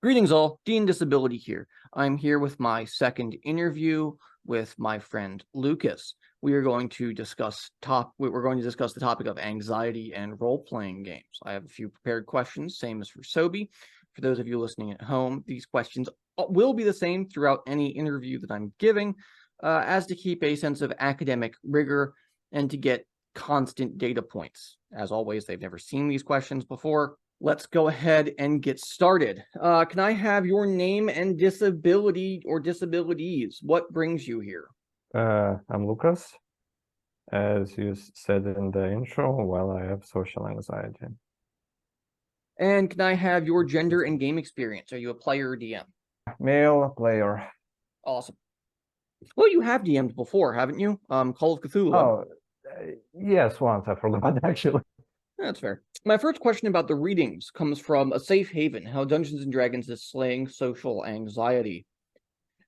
Greetings all, D&Disability here. I'm here with my second interview with my friend Lucas. We are going to discuss the topic of anxiety and role-playing games. I have a few prepared questions, same as for Sobi. For those of you listening at home, these questions will be the same throughout any interview that I'm giving, as to keep a sense of academic rigor and to get constant data points. As always, they've never seen these questions before. Let's go ahead and get started. Can I have your name and disability or disabilities? What brings you here? I'm Lukas. As you said in the intro, well, I have social anxiety. And can I have your gender and game experience? Are you a player or DM? Male player. Awesome. Well, you have DM'd before, haven't you? Call of Cthulhu. Oh, yes, once I forgot, actually. That's fair. My first question about the readings comes from A Safe Haven, How Dungeons & Dragons is Slaying Social Anxiety.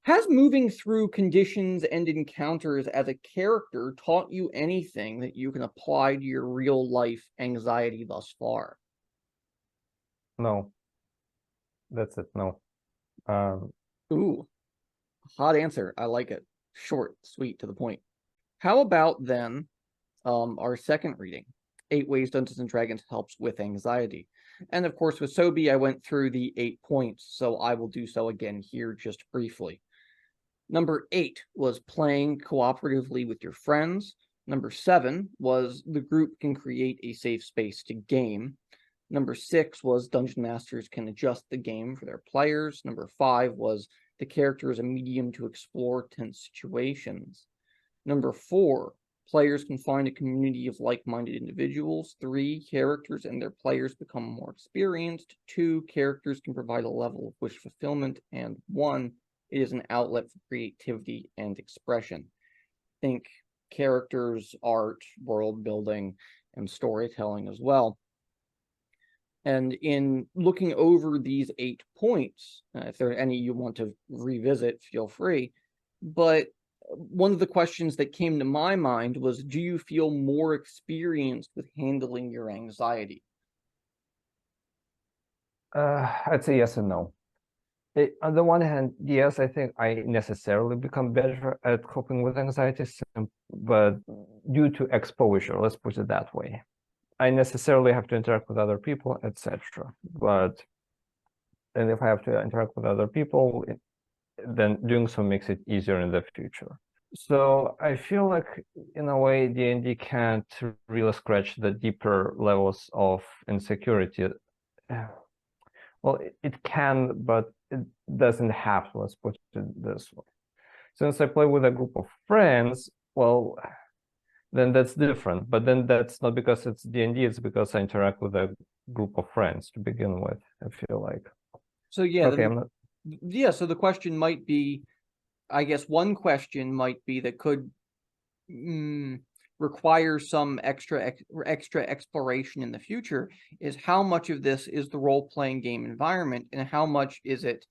Has moving through conditions and encounters as a character taught you anything that you can apply to your real life anxiety thus far? No. That's it, no. Ooh, hot answer. I like it. Short, sweet, to the point. How about then our second reading, 8 Ways Dungeons & Dragons Helps with Anxiety. And of course, with Sobi, I went through the 8 points, so I will do so again here just briefly. Number 8 was playing cooperatively with your friends. Number 7 was the group can create a safe space to game. Number 6 was dungeon masters can adjust the game for their players. Number 5 was the character is a medium to explore tense situations. Number 4, players can find a community of like-minded individuals. 3, characters and their players become more experienced. 2, characters can provide a level of wish fulfillment. And 1, it is an outlet for creativity and expression. Think characters, art, world building, and storytelling as well. And in looking over these 8 points, if there are any you want to revisit, feel free. But one of the questions that came to my mind was, do you feel more experienced with handling your anxiety? I'd say yes and no. On the one hand, yes, I think I necessarily become better at coping with anxiety, but due to exposure, let's put it that way. I necessarily have to interact with other people, etc. And if I have to interact with other people, then doing so makes it easier in the future. So I feel like, in a way, D&D can't really scratch the deeper levels of insecurity. Well, it can, but it doesn't have to, let's put it this way. Since I play with a group of friends, well, then that's different. But then that's not because it's D&D, it's because I interact with a group of friends to begin with, I feel like. So yeah, okay, so the question might be, I guess one question might be that could require some extra exploration in the future is how much of this is the role-playing game environment and how much is it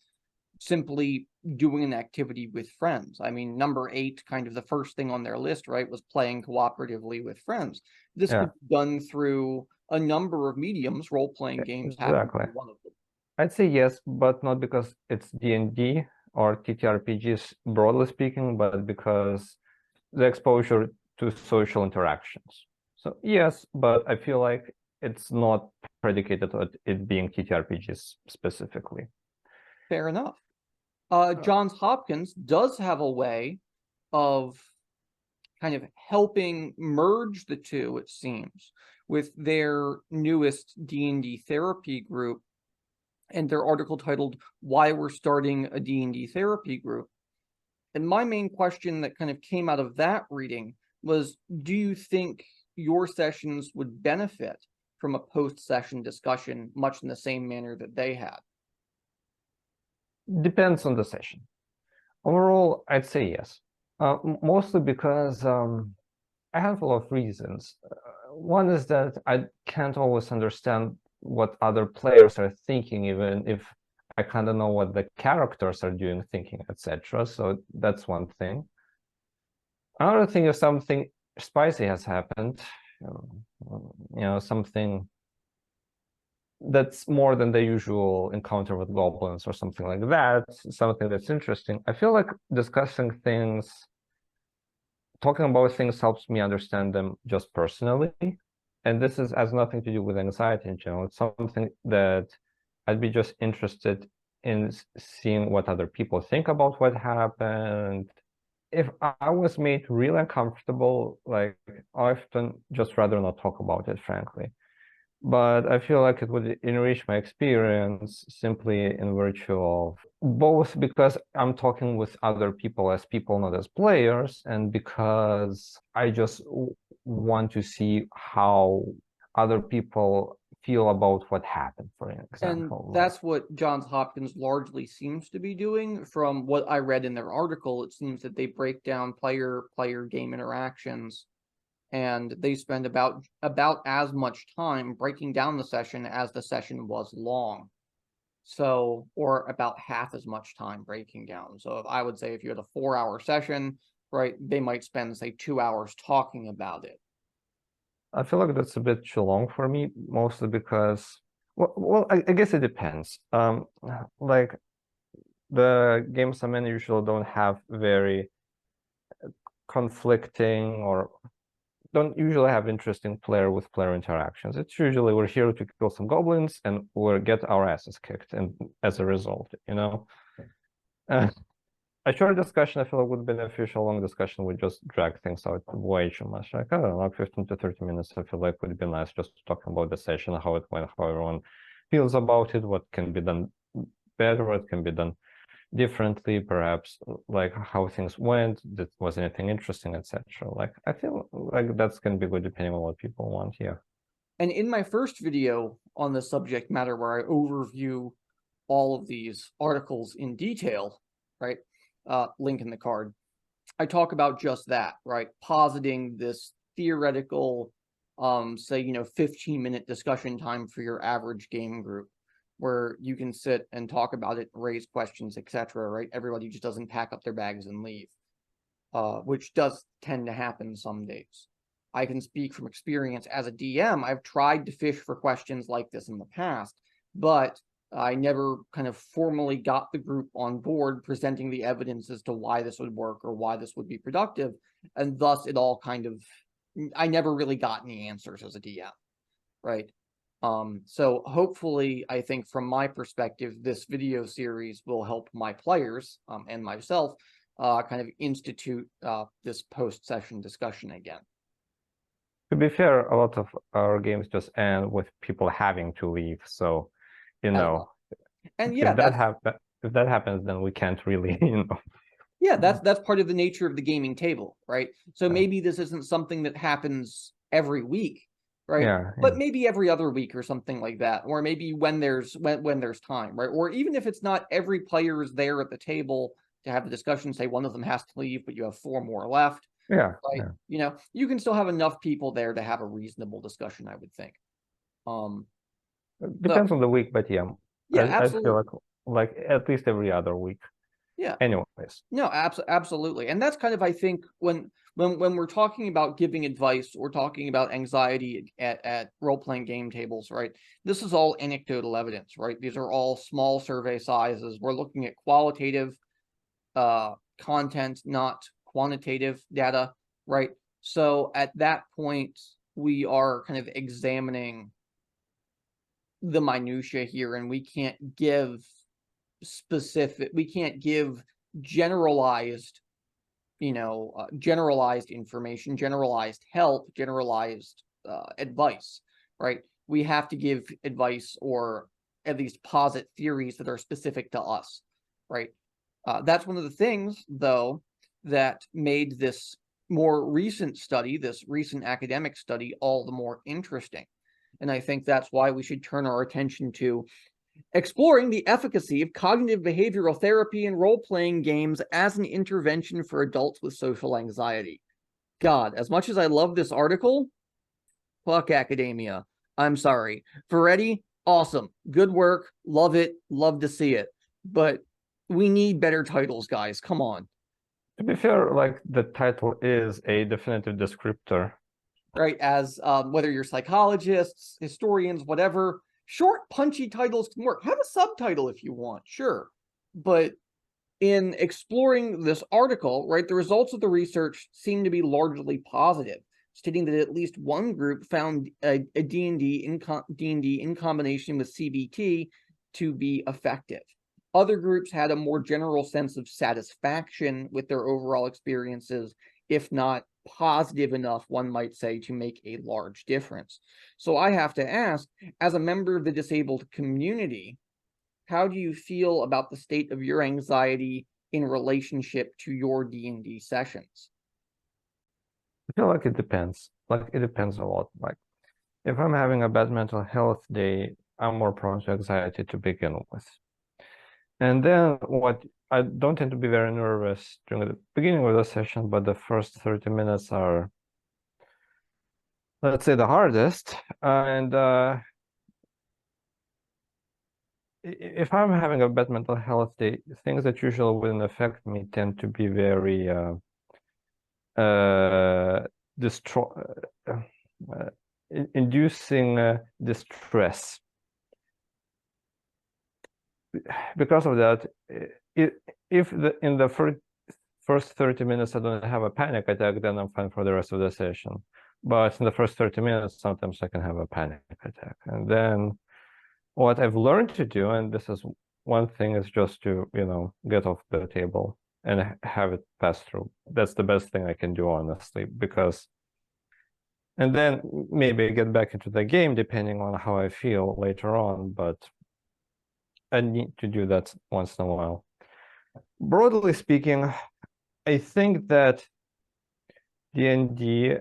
simply doing an activity with friends. I mean, number 8, kind of the first thing on their list, right, was playing cooperatively with friends. This could be done through a number of mediums. Role-playing games happen to be one of them. I'd say yes, but not because it's D&D or TTRPGs broadly speaking, but because the exposure to social interactions. So yes, but I feel like it's not predicated on it being TTRPGs specifically. Fair enough. Johns Hopkins does have a way of kind of helping merge the two, it seems, with their newest D&D therapy group and their article titled Why We're Starting a D&D Therapy Group. And my main question that kind of came out of that reading was, do you think your sessions would benefit from a post-session discussion much in the same manner that they had? Depends on the session. Overall, I'd say yes. Mostly because a handful of reasons. One is that I can't always understand what other players are thinking, even if I kind of know what the characters are doing, thinking, etc. So that's one thing. Another thing is something spicy has happened. Something that's more than the usual encounter with goblins or something like that, something that's interesting. I feel like discussing things, talking about things helps me understand them just personally. And this has nothing to do with anxiety in general. It's something that I'd be just interested in seeing what other people think about what happened. If I was made really uncomfortable, like I often just rather not talk about it, frankly. But I feel like it would enrich my experience simply in virtue of both because I'm talking with other people as people, not as players, and because I just want to see how other people feel about what happened, for And example. that's what Johns Hopkins largely seems to be doing. From what I read in their article, it seems that they break down player game interactions, and they spend about as much time breaking down the session as the session was long. So, or about half as much time breaking down. So if I would say if you had a 4-hour session, right, they might spend, say, 2 hours talking about it. I feel like that's a bit too long for me, mostly because, well, I guess it depends. Like the games I'm in usually don't have very conflicting or don't usually have interesting player with player interactions. It's usually we're here to kill some goblins and we'll get our asses kicked, and as a result, you know. A short discussion I feel like would be beneficial. Long discussion would just drag things out way too much. Like, I don't know, like 15 to 30 minutes I feel like would be nice, just talking about the session, how it went, how everyone feels about it, what can be done better, what can be done differently, perhaps, like how things went, that was anything interesting, etc. Like I feel like that's gonna be good depending on what people want. Yeah. And in my first video on the subject matter, where I overview all of these articles in detail, right? Link in the card. I talk about just that, right? Positing this theoretical, say, 15-minute discussion time for your average game group, where you can sit and talk about it, raise questions, etc. Right? Everybody just doesn't pack up their bags and leave, which does tend to happen some days. I can speak from experience as a DM. I've tried to fish for questions like this in the past, but I never kind of formally got the group on board presenting the evidence as to why this would work or why this would be productive. And thus it all kind of, I never really got any answers as a DM, right? So hopefully, I think from my perspective, this video series will help my players and myself kind of institute this post-session discussion again. To be fair, a lot of our games just end with people having to leave. So, you know, well. And yeah, if that happens, then we can't really, Yeah, that's part of the nature of the gaming table, right? So maybe this isn't something that happens every week, right? Yeah, But maybe every other week or something like that, or maybe when there's time, right? Or even if it's not every player is there at the table to have the discussion, say one of them has to leave, but you have 4 more left. Yeah, right? yeah. You can still have enough people there to have a reasonable discussion, I would think. Depends on the week, but yeah, yeah, I absolutely. feel like at least every other week. Yeah. Anyways. No, absolutely. And that's kind of, I think, when we're talking about giving advice or talking about anxiety at role-playing game tables, right? This is all anecdotal evidence, right? These are all small survey sizes. We're looking at qualitative content, not quantitative data, right? So at that point, we are kind of examining the minutia here, and we can't give generalized generalized information, generalized help, generalized advice, right? We have to give advice or at least posit theories that are specific to us, right? That's one of the things, though, that made this more recent study, this recent academic study, all the more interesting. And I think that's why we should turn our attention to exploring the efficacy of cognitive behavioral therapy in role-playing games as an intervention for adults with social anxiety. God, as much as I love this article, fuck academia. I'm sorry. Ferretti, awesome. Good work. Love it. Love to see it. But we need better titles, guys. Come on. To be fair, like the title is a definitive descriptor. Right? As whether you're psychologists, historians, whatever, short, punchy titles can work. Have a subtitle if you want, sure. But in exploring this article, right, the results of the research seem to be largely positive, stating that at least one group found a D&D in combination with CBT to be effective. Other groups had a more general sense of satisfaction with their overall experiences, if not positive enough, one might say, to make a large difference. So I have to ask, as a member of the disabled community, how do you feel about the state of your anxiety in relationship to your D&D sessions? I feel like it depends. Like it depends a lot. Like if I'm having a bad mental health day, I'm more prone to anxiety to begin with. And then what I don't tend to be very nervous during the beginning of the session, but the first 30 minutes are, let's say, the hardest. And if I'm having a bad mental health day, things that usually wouldn't affect me tend to be very inducing distress. Because of that, if in the first 30 minutes I don't have a panic attack, then I'm fine for the rest of the session. But in the first 30 minutes, sometimes I can have a panic attack. And then what I've learned to do, and this is one thing, is just to, get off the table and have it pass through. That's the best thing I can do, honestly, and then maybe get back into the game depending on how I feel later on, but I need to do that once in a while. Broadly speaking, I think that D&D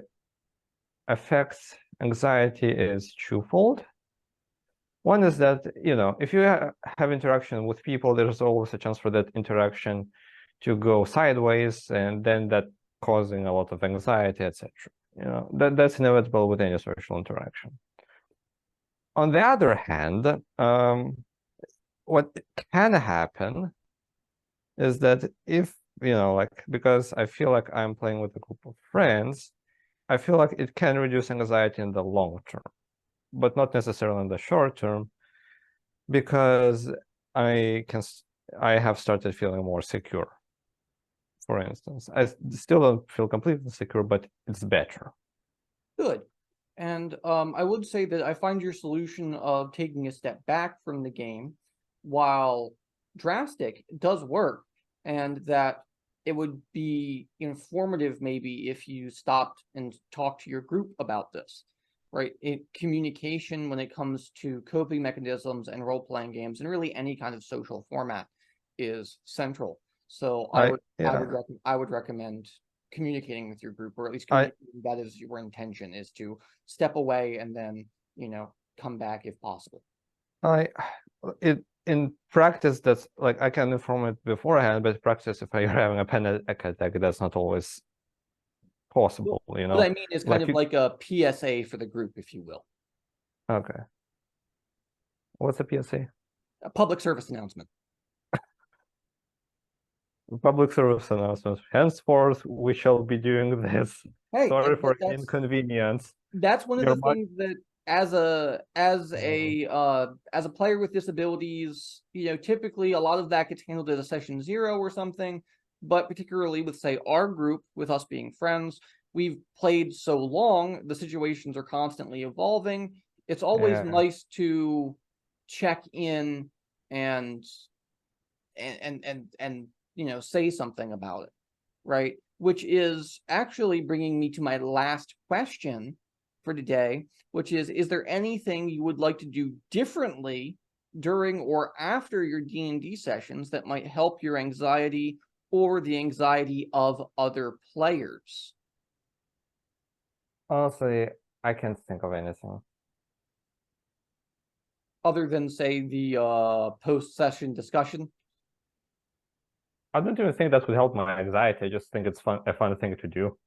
affects anxiety is twofold. One is that, if you have interaction with people, there's always a chance for that interaction to go sideways, and then that causing a lot of anxiety, etc. That's inevitable with any social interaction. On the other hand, what can happen is that if, because I feel like I'm playing with a group of friends, I feel like it can reduce anxiety in the long term, but not necessarily in the short term, because I have started feeling more secure. For instance, I still don't feel completely secure, but it's better. Good. And I would say that I find your solution of taking a step back from the game, while drastic, does work, and that it would be informative maybe if you stopped and talked to your group about this, right? Communication when it comes to coping mechanisms and role-playing games, and really any kind of social format, is central. So I would recommend communicating with your group, or at least communicating that is your intention, is to step away and then come back if possible. In practice, that's like I can inform it beforehand, but practice, if you're having a panic attack, that's not always possible. What I mean is kind of like a PSA for the group, if you will. Okay. What's a PSA? A public service announcement. Public service announcement. Henceforth, we shall be doing this. Hey, sorry for inconvenience. That's one of the things that, as a player with disabilities, typically a lot of that gets handled at a session 0 or something. But particularly with, say, our group, with us being friends, we've played so long, the situations are constantly evolving. It's always nice to check in and say something about it, right? Which is actually bringing me to my last question for today, which is there anything you would like to do differently during or after your D&D sessions that might help your anxiety or the anxiety of other players? Honestly, I can't think of anything. Other than, say, the post-session discussion? I don't even think that would help my anxiety. I just think it's a fun thing to do.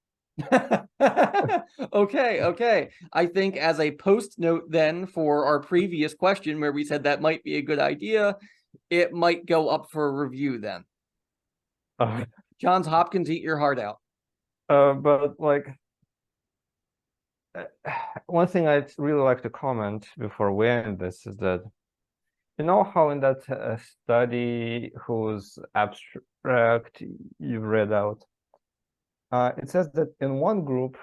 Okay. I think as a post note then for our previous question where we said that might be a good idea, it might go up for a review then. Johns Hopkins, eat your heart out. But like, one thing I'd really like to comment before we end this is that, you know how in that study whose abstract you read out, it says that in one group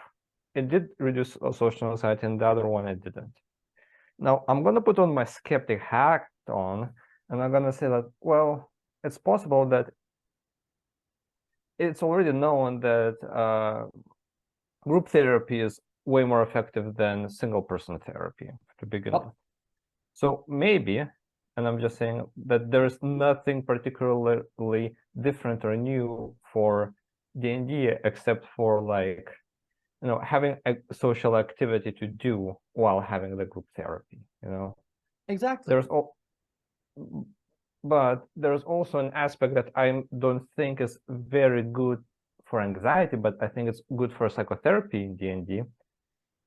it did reduce social anxiety, and the other one it didn't. Now I'm going to put on my skeptic hat on, and I'm going to say that, well, it's possible that it's already known that group therapy is way more effective than single person therapy to begin with. So maybe, and I'm just saying that there is nothing particularly different or new for D&D except for, like, you know, having a social activity to do while having the group therapy, you know. Exactly. But there's also an aspect that I don't think is very good for anxiety, but I think it's good for psychotherapy in D&D,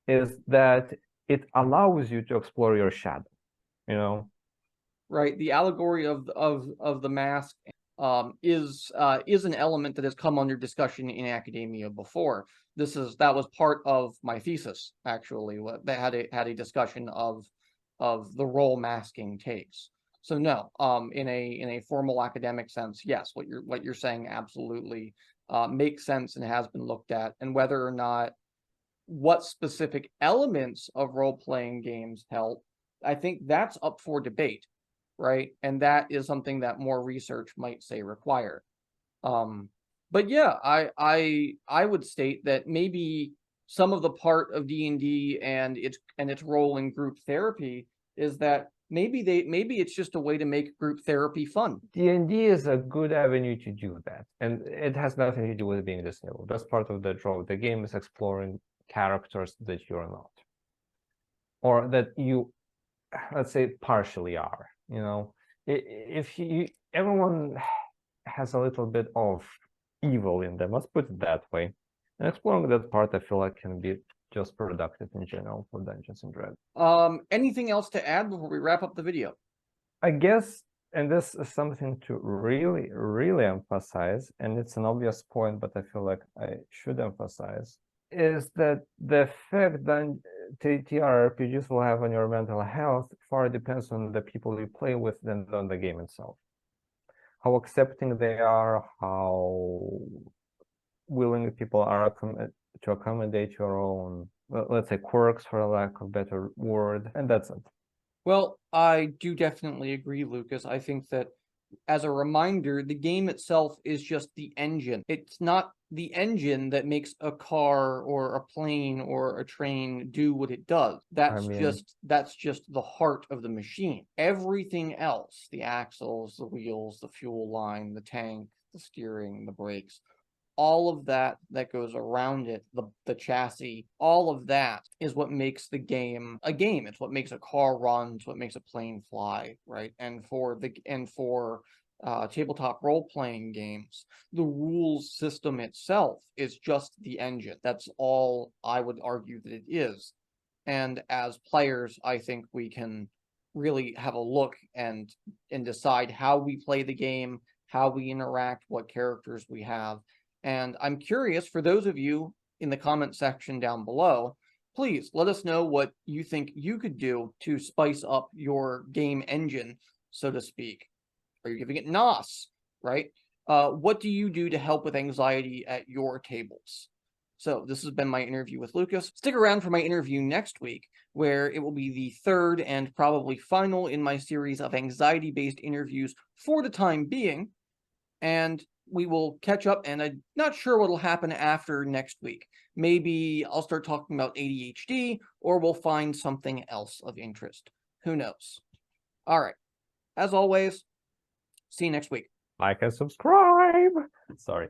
is that it allows you to explore your shadow, you know. Right. The allegory of the mask is an element that has come under discussion in academia before. That was part of my thesis, actually. That had a discussion of the role masking takes. So no, in a formal academic sense, yes, what you're saying absolutely makes sense and has been looked at, and whether or not what specific elements of role-playing games help, I think that's up for debate, right? And that is something that more research might say require. But yeah, I would state that maybe some of the part of D&D and its role in group therapy is that maybe it's just a way to make group therapy fun. D&D is a good avenue to do that, and it has nothing to do with being disabled. That's part of the draw. The game is exploring characters that you're not, or that you, let's say, partially are, you know. If everyone has a little bit of evil in them, let's put it that way, and exploring that part, I feel like, can be just productive in general for Dungeons and Dragons. Anything else to add before we wrap up the video? I guess, and this is something to really, really emphasize, and it's an obvious point, but I feel like I should emphasize, is that the effect that TTRPGs will have on your mental health far depends on the people you play with than on the game itself. How accepting they are, how willing people are to accommodate your own, let's say, quirks, for a lack of a better word, and that's it. Well, I do definitely agree, Lucas. I think that, as a reminder, the game itself is just the engine. It's not the engine that makes a car or a plane or a train do what it does. That's just the heart of the machine. Everything else, the axles, the wheels, the fuel line, the tank, the steering, the brakes, all of that goes around it, the chassis, all of that is what makes the game a game. It's what makes a car run, it's what makes a plane fly, right? And for tabletop role-playing games, the rules system itself is just the engine. That's all I would argue that it is. And as players, I think we can really have a look and decide how we play the game, how we interact, what characters we have. And I'm curious, for those of you in the comment section down below, please let us know what you think you could do to spice up your game engine, so to speak. Are you giving it NOS, right? What do you do to help with anxiety at your tables? So this has been my interview with Lucas. Stick around for my interview next week, where it will be the third and probably final in my series of anxiety-based interviews for the time being. And we will catch up, and I'm not sure what'll happen after next week. Maybe I'll start talking about ADHD, or we'll find something else of interest. Who knows? All right. As always, see you next week. Like and subscribe. Sorry.